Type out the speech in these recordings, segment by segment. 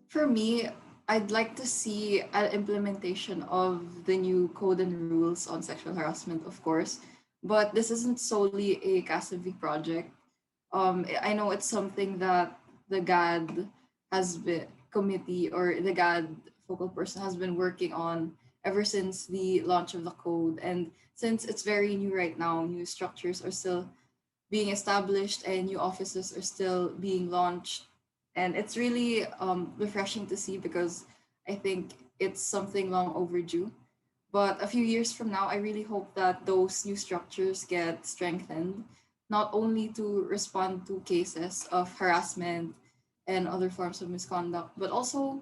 For me, I'd like to see an implementation of the new code and rules on sexual harassment, of course. But this isn't solely a CASMV project. I know it's something that the GAD has been committee or the GAD focal person has been working on ever since the launch of the code. And since it's very new right now, new structures are still being established and new offices are still being launched. And it's really refreshing to see because I think it's something long overdue. But a few years from now, I really hope that those new structures get strengthened, not only to respond to cases of harassment and other forms of misconduct, but also,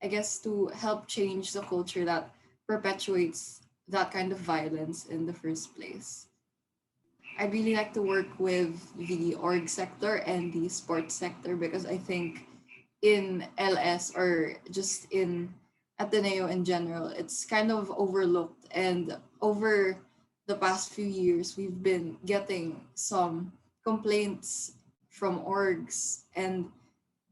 I guess, to help change the culture that perpetuates that kind of violence in the first place. I'd really like to work with the org sector and the sports sector because I think in LS or just in Ateneo in general, it's kind of overlooked. And over the past few years, we've been getting some complaints from orgs. And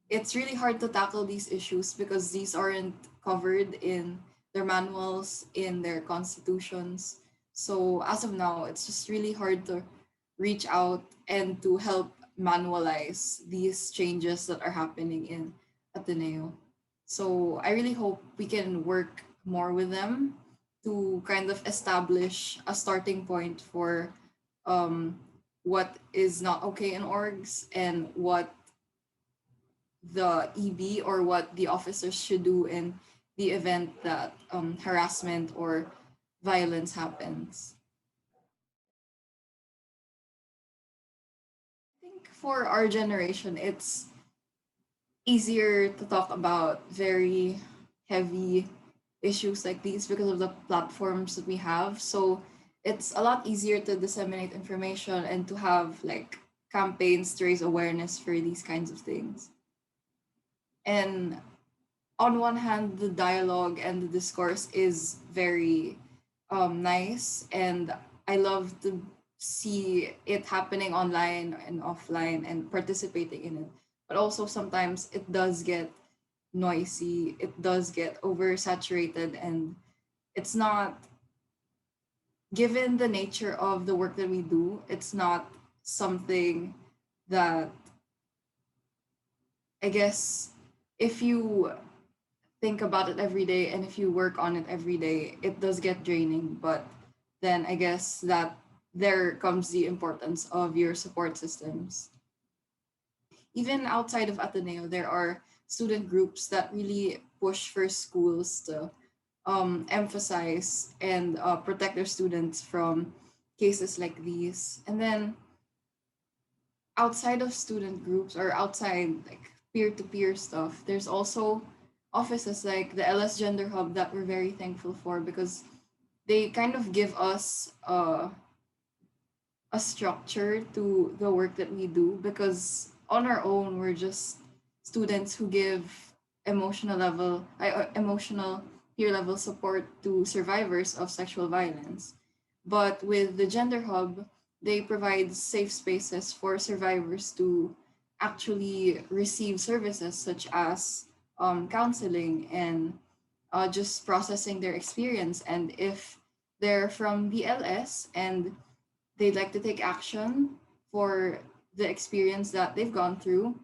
it's really hard to tackle these issues because these aren't covered in their manuals, in their constitutions. So as of now, it's just really hard to reach out and to help manualize these changes that are happening in Ateneo. So I really hope we can work more with them to kind of establish a starting point for um, what is not okay in orgs and what the EB or what the officers should do in the event that harassment or violence happens. I think for our generation, it's easier to talk about very heavy issues like these because of the platforms that we have. So it's a lot easier to disseminate information and to have like campaigns to raise awareness for these kinds of things. And on one hand, the dialogue and the discourse is very nice, and I love to see it happening online and offline and participating in it. But also sometimes it does get noisy, it does get oversaturated, and it's not given the nature of the work that we do. It's not something that I guess if you think about it every day and if you work on it every day, it does get draining. But then I guess that there comes the importance of your support systems. Even outside of Ateneo, there are student groups that really push for schools to emphasize and protect their students from cases like these. And then outside of student groups or outside like peer-to-peer stuff, there's also offices like the LS Gender Hub that we're very thankful for because they kind of give us a structure to the work that we do because on our own we're just students who give emotional peer level support to survivors of sexual violence. But with the Gender Hub, they provide safe spaces for survivors to actually receive services such as counseling and just processing their experience. And if they're from BLS and they'd like to take action for the experience that they've gone through,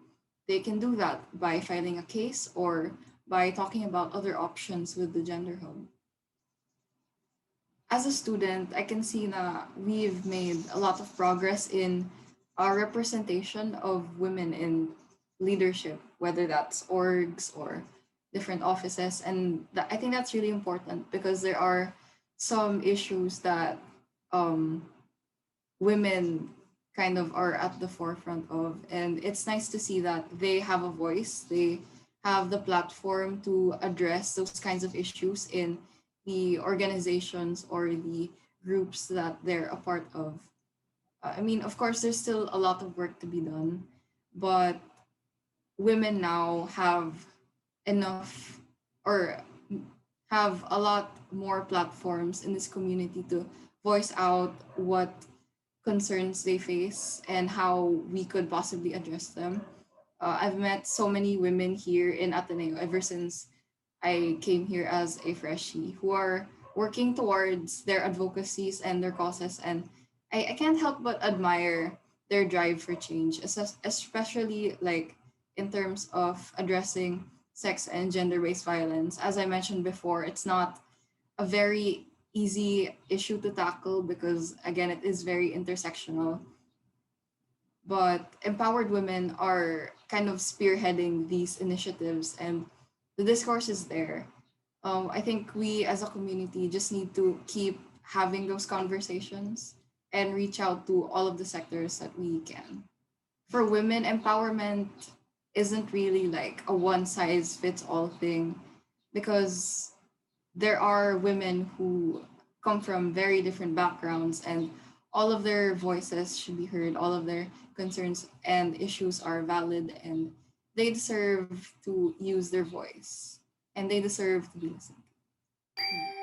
they can do that by filing a case or by talking about other options with the Gender Hub. As a student, I can see that we've made a lot of progress in our representation of women in leadership, whether that's orgs or different offices. And I think that's really important because there are some issues that um, women kind of are at the forefront of. And it's nice to see that they have a voice, they have the platform to address those kinds of issues in the organizations or the groups that they're a part of. I mean, of course, there's still a lot of work to be done, but women now have enough or have a lot more platforms in this community to voice out what concerns they face and how we could possibly address them. I've met so many women here in Ateneo ever since I came here as a freshie who are working towards their advocacies and their causes. And I can't help but admire their drive for change, especially like in terms of addressing sex and gender based violence. As I mentioned before, it's not a very easy issue to tackle because, again, it is very intersectional, but empowered women are kind of spearheading these initiatives, and the discourse is there. I think we as a community just need to keep having those conversations and reach out to all of the sectors that we can. For women, empowerment isn't really like a one size fits all thing because there are women who come from very different backgrounds, and all of their voices should be heard, all of their concerns and issues are valid, and they deserve to use their voice and they deserve to be listened to.